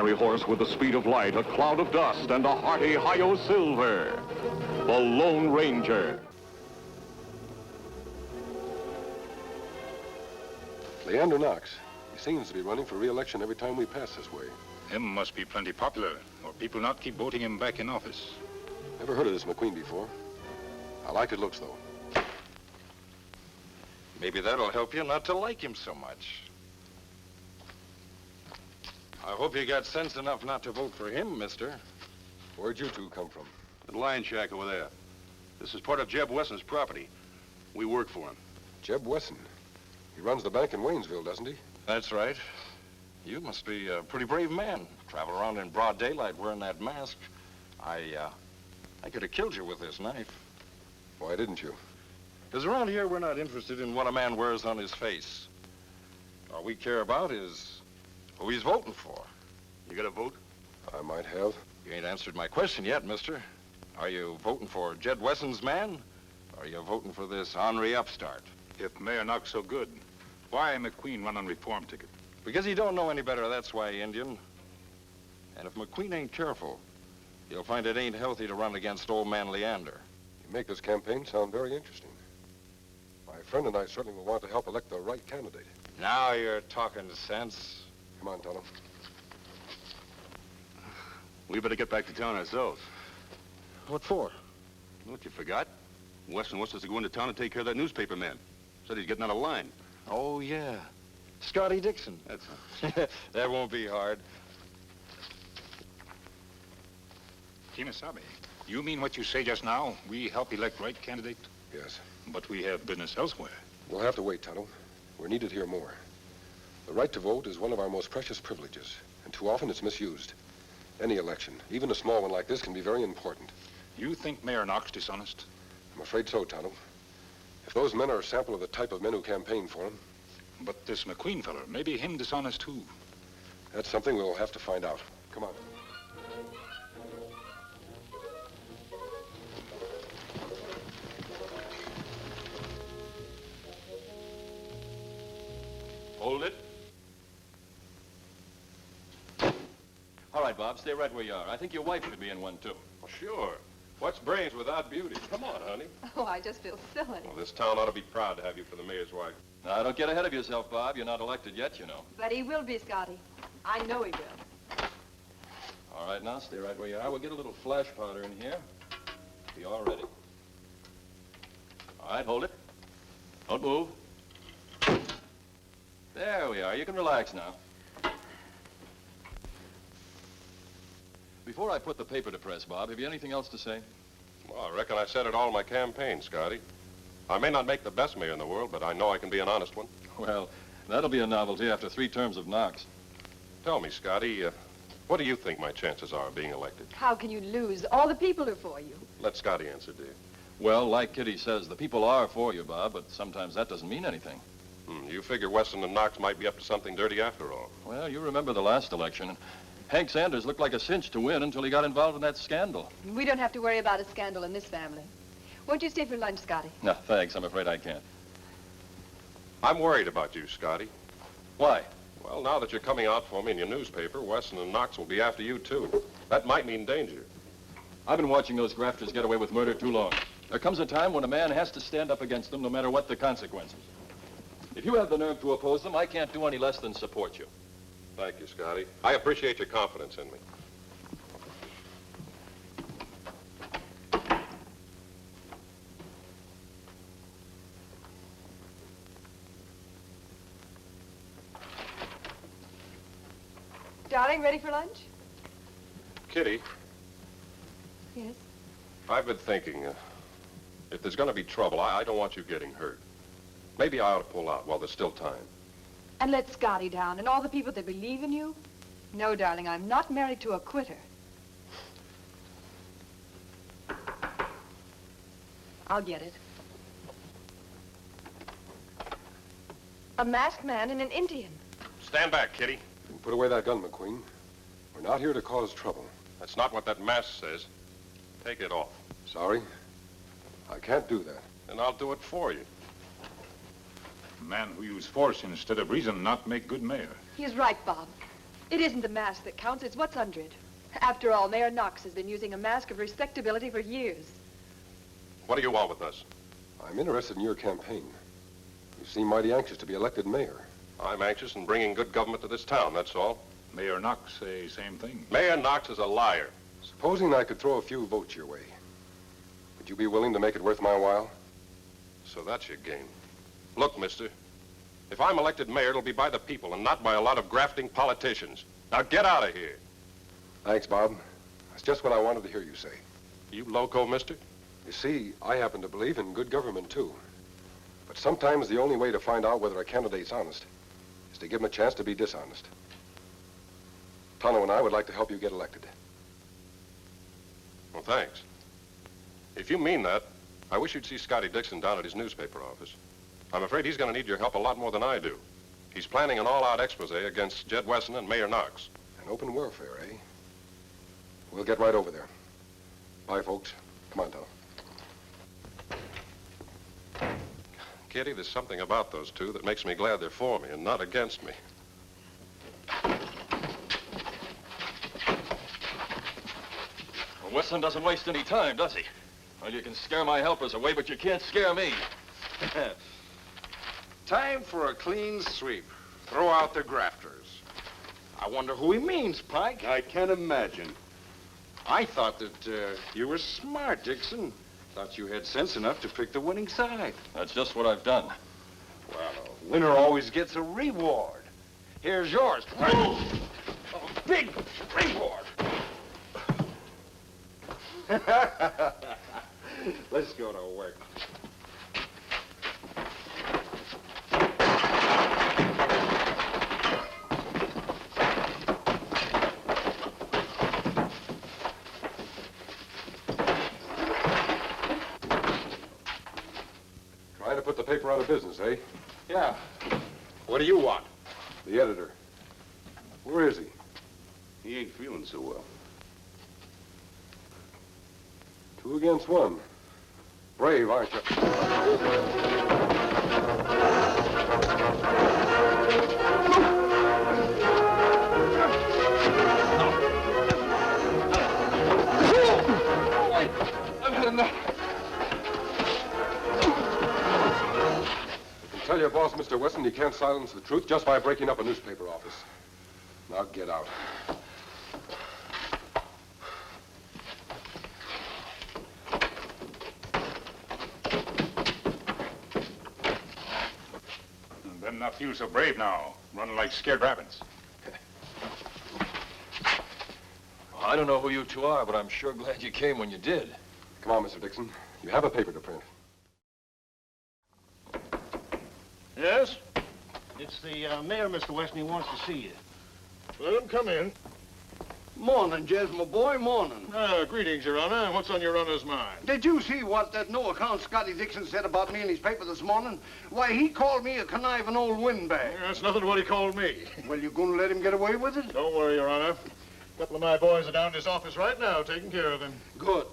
fiery horse with the speed of light, a cloud of dust, and a hearty hi-yo silver. The Lone Ranger. Leander Knox. He seems to be running for re-election every time we pass this way. Him must be plenty popular, or people not keep voting him back in office. Never heard of this McQueen before. I like his looks, though. Maybe that'll help you not to like him so much. I hope you got sense enough not to vote for him, mister. Where'd you two come from? The lion shack over there. This is part of Jeb Wesson's property. We work for him. Jeb Wesson. He runs the bank in Waynesville, doesn't he? That's right. You must be a pretty brave man. Travel around in broad daylight wearing that mask. I could have killed you with this knife. Why didn't you? Because around here, we're not interested in what a man wears on his face. All we care about is who he's voting for. You got a vote? I might have. You ain't answered my question yet, mister. Are you voting for Jed Wesson's man? Or are you voting for this ornery upstart? If Mayor Knox so good, why McQueen run on reform ticket? Because he don't know any better, that's why, Indian. And if McQueen ain't careful, he'll find it ain't healthy to run against old man Leander. You make this campaign sound very interesting. My friend and I certainly will want to help elect the right candidate. Now you're talking sense. Come on, Tonto. We better get back to town ourselves. What for? What, you forgot? Wesson wants us to go into town and take care of that newspaper man. Said he's getting out of line. Oh, yeah. Scotty Dixon. That's That won't be hard. Kemo Sabe, you mean what you say just now? We help elect right candidate? Yes. But we have business elsewhere. We'll have to wait, Tonto. We're needed here more. The right to vote is one of our most precious privileges, and too often it's misused. Any election, even a small one like this, can be very important. You think Mayor Knox dishonest? I'm afraid so, Tonto. If those men are a sample of the type of men who campaign for him, But this McQueen feller, maybe him dishonest too. that's something we'll have to find out. Come on. Hold it. All right, Bob, stay right where you are. I think your wife could be in one, too. Sure. What's brains without beauty? Come on, honey. Oh, I just feel silly. Well, this town ought to be proud to have you for the mayor's wife. Now, don't get ahead of yourself, Bob. You're not elected yet, you know. But he will be, Scotty. I know he will. All right, now, stay right where you are. We'll get a little flash powder in here. Be all ready. All right, hold it. Don't move. There we are. You can relax now. Before I put the paper to press, Bob, have you anything else to say? Well, I reckon I said it all in my campaign, Scotty. I may not make the best mayor in the world, but I know I can be an honest one. Well, that'll be a novelty after 3 terms of Knox. Tell me, Scotty, what do you think my chances are of being elected? How can you lose? All the people are for you. Let Scotty answer, dear. Well, like Kitty says, the people are for you, Bob, but sometimes that doesn't mean anything. You figure Wesson and Knox might be up to something dirty after all. Well, you remember the last election. Hank Sanders looked like a cinch to win until he got involved in that scandal. We don't have to worry about a scandal in this family. Won't you stay for lunch, Scotty? No, thanks. I'm afraid I can't. I'm worried about you, Scotty. Why? Well, now that you're coming out for me in your newspaper, Wesson and Knox will be after you, too. That might mean danger. I've been watching those grafters get away with murder too long. There comes a time when a man has to stand up against them no matter what the consequences. If you have the nerve to oppose them, I can't do any less than support you. Thank you, Scotty. I appreciate your confidence in me. Darling, ready for lunch? Kitty, Yes. I've been thinking, if there's going to be trouble, I don't want you getting hurt. Maybe I ought to pull out while there's still time. And let Scotty down and all the people that believe in you? No, darling, I'm not married to a quitter. I'll get it. A masked man and an Indian. Stand back, Kitty. Put away that gun, McQueen. We're not here to cause trouble. That's not what that mask says. Take it off. Sorry. I can't do that. And I'll do it for you. A man who use force instead of reason not make good mayor. He's right, Bob. It isn't the mask that counts, it's what's under it. After all, Mayor Knox has been using a mask of respectability for years. What do you want with us? I'm interested in your campaign. You seem mighty anxious to be elected mayor. I'm anxious in bringing good government to this town, that's all. Mayor Knox say same thing. Mayor Knox is a liar. Supposing I could throw a few votes your way, would you be willing to make it worth my while? So that's your game. Look, mister, if I'm elected mayor, it'll be by the people and not by a lot of grafting politicians. Now get out of here. Thanks, Bob. That's just what I wanted to hear you say. You loco, mister? You see, I happen to believe in good government, too. But sometimes the only way to find out whether a candidate's honest is to give him a chance to be dishonest. Tonto and I would like to help you get elected. Well, thanks. If you mean that, I wish you'd see Scotty Dixon down at his newspaper office. I'm afraid he's going to need your help a lot more than I do. He's planning an all-out expose against Jed Wesson and Mayor Knox. An open warfare, eh? We'll get right over there. Bye, folks. Come on, Tonto. Kitty, there's something about those two that makes me glad they're for me and not against me. Well, Wesson doesn't waste any time, does he? Well, you can scare my helpers away, but you can't scare me. Time for a clean sweep. Throw out the grafters. I wonder who he means, Pike. I can't imagine. I thought that you were smart, Dixon. Thought you had sense enough to pick the winning side. That's just what I've done. Well, a winner always gets a reward. Here's yours. A big reward. Let's go to work. Trying to put the paper out of business, eh? Yeah. What do you want? The editor. Where is he? He ain't feeling so well. 2 against 1. Brave, aren't you? I've had enough. Tell your boss, Mr. Wesson, he can't silence the truth just by breaking up a newspaper office. Now get out. Them not feel so brave now, running like scared rabbits. Well, I don't know who you two are, but I'm sure glad you came when you did. Come on, Mr. Dixon. You have a paper to print. Yes? It's the mayor, Mr. Weston. He wants to see you. Let him come in. Morning, Jez, my boy, morning. Greetings, Your Honor. What's on Your Honor's mind? Did you see what that no-account Scotty Dixon said about me in his paper this morning? Why, he called me a conniving old windbag. That's nothing to what he called me. Well, you gonna let him get away with it? Don't worry, Your Honor. A couple of my boys are down at his office right now, taking care of him. Good.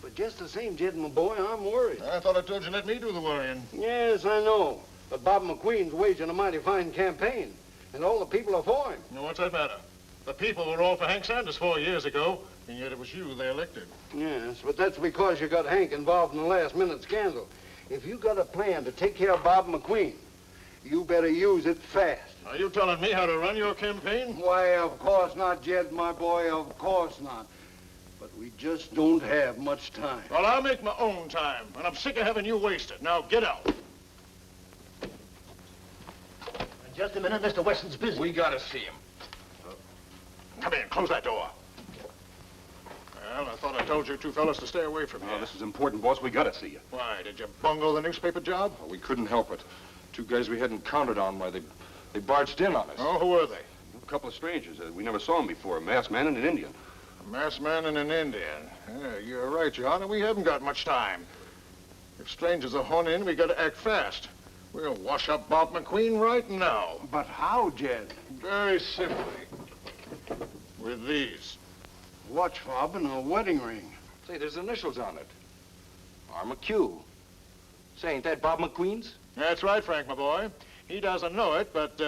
But just the same, Jed, my boy, I'm worried. I thought I told you let me do the worrying. Yes, I know. But Bob McQueen's waging a mighty fine campaign, and all the people are for him. Now, what's that matter? The people were all for Hank Sanders 4 years ago, and yet it was you they elected. Yes, but that's because you got Hank involved in the last-minute scandal. If you got a plan to take care of Bob McQueen, you better use it fast. Are you telling me how to run your campaign? Why, of course not, Jed, my boy, of course not. But we just don't have much time. Well, I'll make my own time, and I'm sick of having you waste it. Now, get out. Just a minute, Mr. Weston's busy. We gotta see him. Come in, close that door. Well, I thought I told you two fellas to stay away from here. Oh, this is important, boss. We gotta see you. Why, did you bungle the newspaper job? Well, we couldn't help it. 2 guys we hadn't counted on, why, they barged in on us. Oh, who were they? A couple of strangers. We never saw them before. A masked man and an Indian. A masked man and an Indian. Yeah, you're right, Your Honor. We haven't got much time. If strangers are horning in, we gotta act fast. We'll wash up Bob McQueen right now. But how, Jed? Very simply. With these. Watch fob and a wedding ring. Say, there's initials on it. R.McQ. Say, ain't that Bob McQueen's? That's right, Frank, my boy. He doesn't know it, but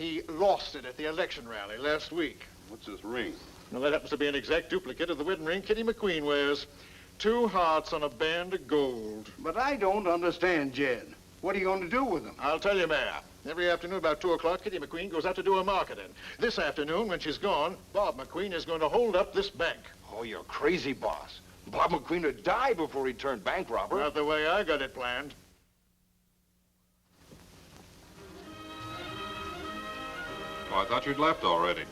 He lost it at the election rally last week. What's this ring? Now, that happens to be an exact duplicate of the wedding ring Kitty McQueen wears. 2 hearts on a band of gold. But I don't understand, Jed. What are you going to do with them? I'll tell you, Mayor. Every afternoon about 2 o'clock, Kitty McQueen goes out to do her marketing. This afternoon, when she's gone, Bob McQueen is going to hold up this bank. Oh, you're crazy, boss. Bob McQueen would die before he turned bank robber. Not the way I got it planned. Oh, I thought you'd left already.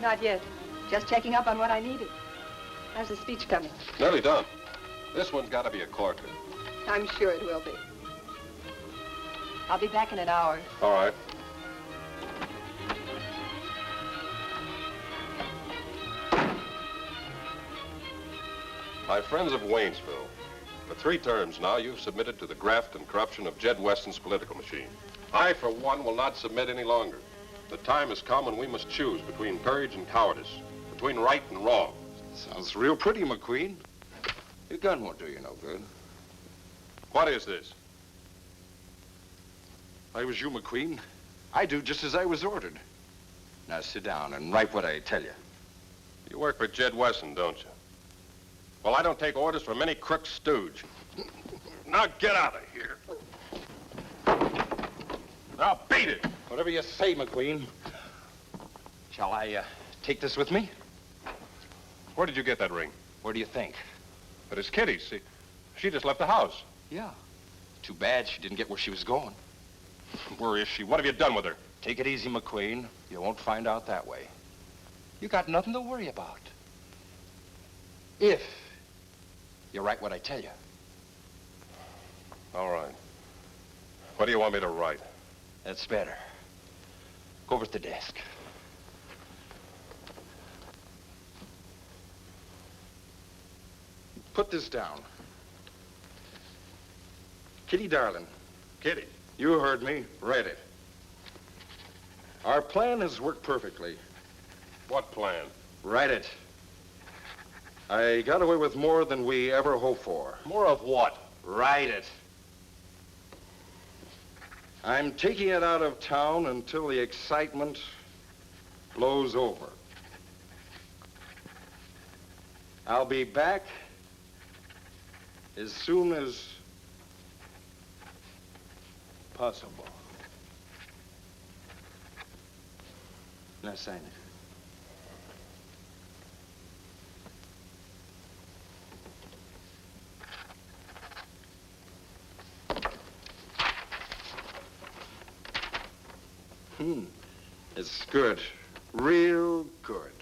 Not yet. Just checking up on what I needed. How's the speech coming? Nearly done. This one's got to be a corker. I'm sure it will be. I'll be back in an hour. All right. My friends of Waynesville, for 3 terms now, you've submitted to the graft and corruption of Jed Weston's political machine. I, for one, will not submit any longer. The time has come when we must choose between courage and cowardice, between right and wrong. Sounds real pretty, McQueen. Your gun won't do you no good. What is this? I was you, McQueen. I do just as I was ordered. Now sit down and write what I tell you. You work for Jed Weston, don't you? Well, I don't take orders from any crook stooge. Now get out of here. Now beat it. Whatever you say, McQueen. Shall I take this with me? Where did you get that ring? Where do you think? But it's Kitty's. She just left the house. Yeah. Too bad she didn't get where she was going. Where is she? What have you done with her? Take it easy, McQueen. You won't find out that way. You got nothing to worry about. If you write what I tell you. All right. What do you want me to write? That's better. Go over to the desk. Put this down. Kitty, darling. Kitty. You heard me. Read it. Our plan has worked perfectly. What plan? Write it. I got away with more than we ever hoped for. More of what? Write it. I'm taking it out of town until the excitement blows over. I'll be back as soon as possible. Now sign it. It's good. Real good.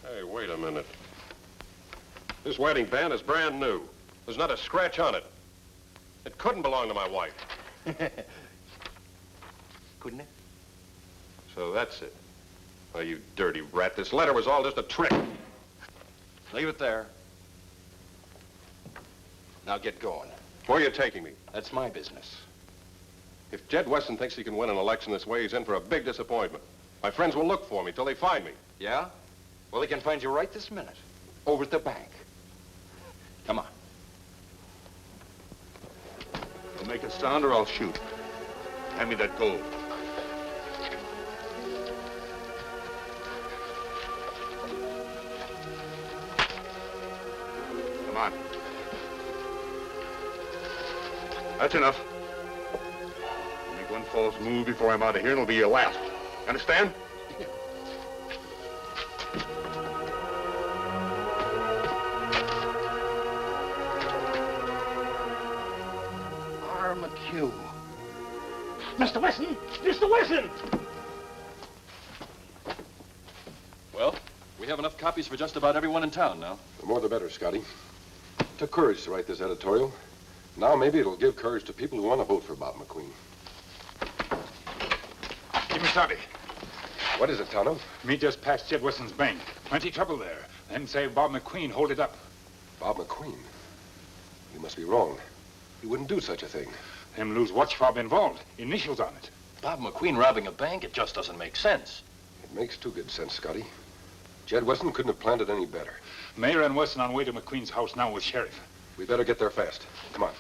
Hey, wait a minute. This wedding band is brand new. There's not a scratch on it. It couldn't belong to my wife. Couldn't it? So that's it. Oh, you dirty rat. This letter was all just a trick. Leave it there. Now get going. Where are you taking me? That's my business. If Jed Weston thinks he can win an election this way, he's in for a big disappointment. My friends will look for me till they find me. Yeah? Well, they can find you right this minute. Over at the bank. Come on. You'll make a sound or I'll shoot. Hand me that gold. Come on. That's enough. Make one false move before I'm out of here, and it'll be your last. Understand? McHugh. Mr. Weston! Mr. Weston! Well, we have enough copies for just about everyone in town now. The more the better, Scotty. Took courage to write this editorial. Now maybe it'll give courage to people who want to vote for Bob McQueen. Kemo Sabe. What is it, Tonto? Me just passed Jed Weston's bank. Plenty trouble there. Then say Bob McQueen hold it up. Bob McQueen? You must be wrong. He wouldn't do such a thing. Them lose watch fob involved. Initials on it. Bob McQueen robbing a bank, it just doesn't make sense. It makes too good sense, Scotty. Jed Weston couldn't have planned it any better. Mayor and Weston on way to McQueen's house now with sheriff. We better get there fast. Come on.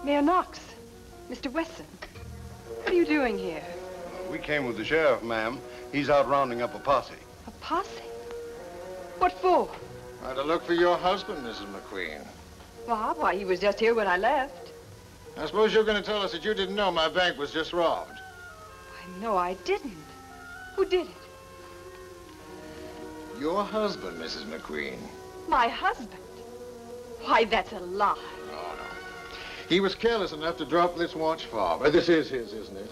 Mayor Knox. Mr. Wesson. What are you doing here? We came with the sheriff, ma'am. He's out rounding up a posse. A posse? What for? To look for your husband, Mrs. McQueen. Bob, why, he was just here when I left. I suppose you're going to tell us that you didn't know my bank was just robbed. Why, no, I didn't. Who did it? Your husband, Mrs. McQueen. My husband. Why, that's a lie. Oh, no. He was careless enough to drop this watch fob. This is his, isn't it?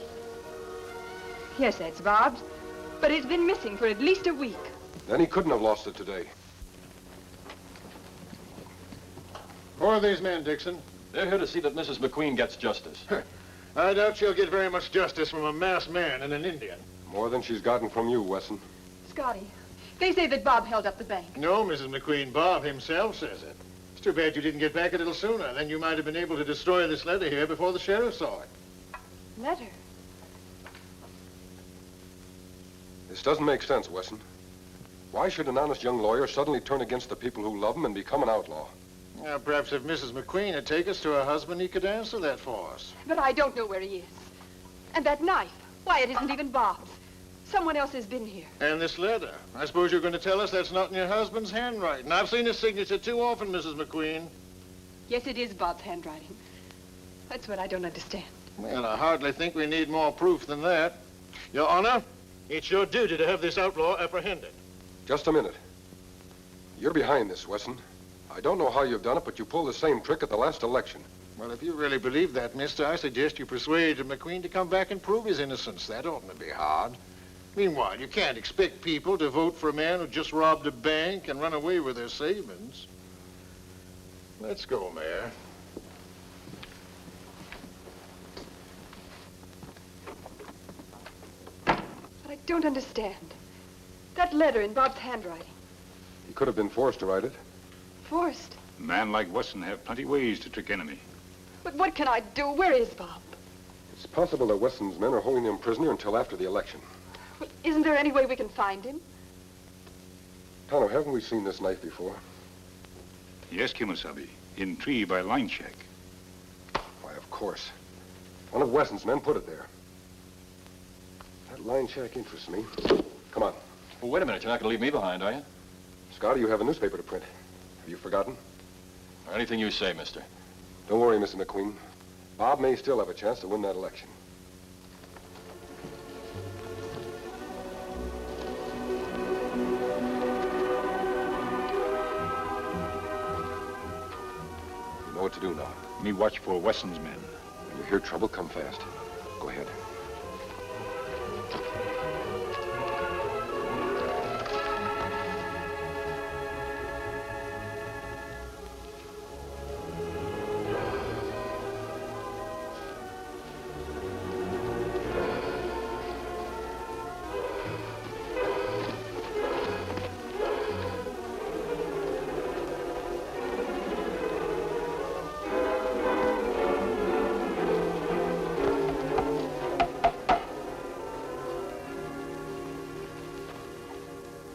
Yes, that's Bob's. But it's been missing for at least a week. Then he couldn't have lost it today. Who are these men, Dixon? They're here to see that Mrs. McQueen gets justice. I doubt she'll get very much justice from a masked man and an Indian. More than she's gotten from you, Wesson. Scotty, they say that Bob held up the bank. No, Mrs. McQueen, Bob himself says it. It's too bad you didn't get back a little sooner. Then you might have been able to destroy this letter here before the sheriff saw it. Letter? This doesn't make sense, Wesson. Why should an honest young lawyer suddenly turn against the people who love him and become an outlaw? Now, perhaps if Mrs. McQueen had taken us to her husband, he could answer that for us. But I don't know where he is. And that knife, why, it isn't even Bob's. Someone else has been here. And this letter. I suppose you're going to tell us that's not in your husband's handwriting. I've seen his signature too often, Mrs. McQueen. Yes, it is Bob's handwriting. That's what I don't understand. Well, I hardly think we need more proof than that. Your Honor, it's your duty to have this outlaw apprehended. Just a minute. You're behind this, Wesson. I don't know how you've done it, but you pulled the same trick at the last election. Well, if you really believe that, mister, I suggest you persuade McQueen to come back and prove his innocence. That oughtn't to be hard. Meanwhile, you can't expect people to vote for a man who just robbed a bank and run away with their savings. Let's go, Mayor. But I don't understand. That letter in Bob's handwriting. He could have been forced to write it. Forced. A man like Wesson have plenty ways to trick enemy. But what can I do? Where is Bob? It's possible that Wesson's men are holding him prisoner until after the election. Well, isn't there any way we can find him? Tonto, haven't we seen this knife before? Yes, Kemo Sabe. In tree by line shack. Why, of course. One of Wesson's men put it there. That line shack interests me. Come on. Well, wait a minute. You're not going to leave me behind, are you? Scotty, you have a newspaper to print. Have you forgotten? Anything you say, mister. Don't worry, Mr. McQueen. Bob may still have a chance to win that election. You know what to do now. Me watch for Wesson's men. When you hear trouble, come fast. Go ahead.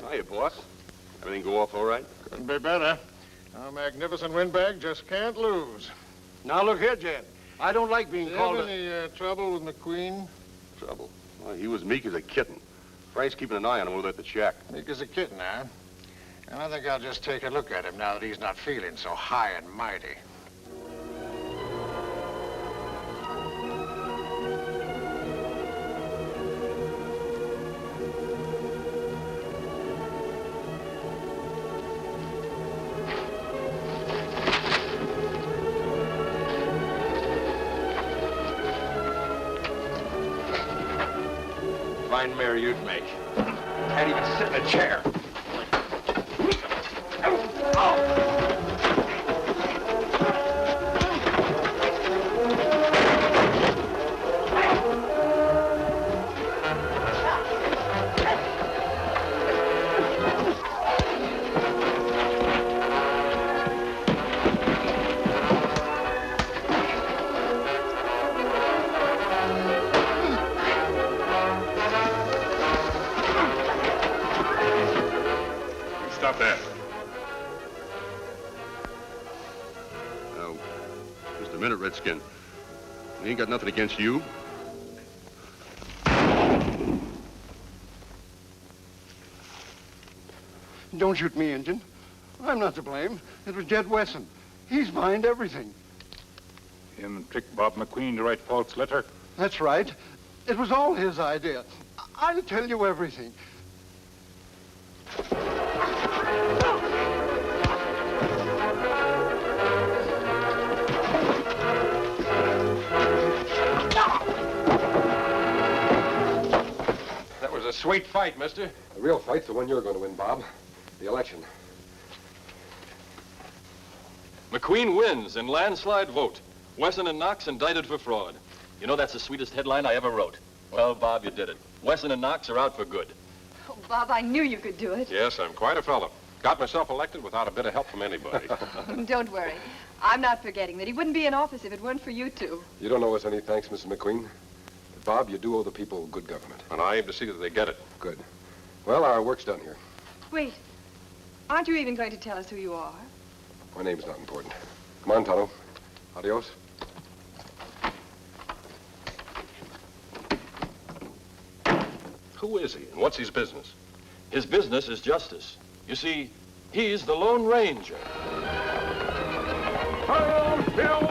Hiya, boss. Everything go off all right? Couldn't be better. Our magnificent windbag just can't lose. Now, look here, Jed. I don't like being Do you called have any trouble with McQueen? Trouble? Well, he was meek as a kitten. Frank's keeping an eye on him over there at the shack. Meek as a kitten, huh? And I think I'll just take a look at him now that he's not feeling so high and mighty. Fine mare you'd make. Can't even sit in a chair. Stop that. Now, just a minute, Redskin. We ain't got nothing against you. Don't shoot me, Injun. I'm not to blame. It was Jed Wesson. He's behind everything. Him tricked Bob McQueen to write false letter. That's right. It was all his idea. I'll tell you everything. That was a sweet fight, mister. The real fight's the one you're going to win, Bob. The election. McQueen wins in landslide vote. Wesson and Knox indicted for fraud. You know, that's the sweetest headline I ever wrote. Well, Bob, you did it. Wesson and Knox are out for good. Oh, Bob, I knew you could do it. Yes, I'm quite a fellow. Got myself elected without a bit of help from anybody. Don't worry. I'm not forgetting that he wouldn't be in office if it weren't for you two. You don't owe us any thanks, Mrs. McQueen. But, Bob, you do owe the people good government. And I aim to see that they get it. Good. Well, our work's done here. Wait. Aren't you even going to tell us who you are? My name's not important. Come on, Tonto. Adios. Who is he, and what's his business? His business is justice. You see, he's the Lone Ranger. Hail, Bill!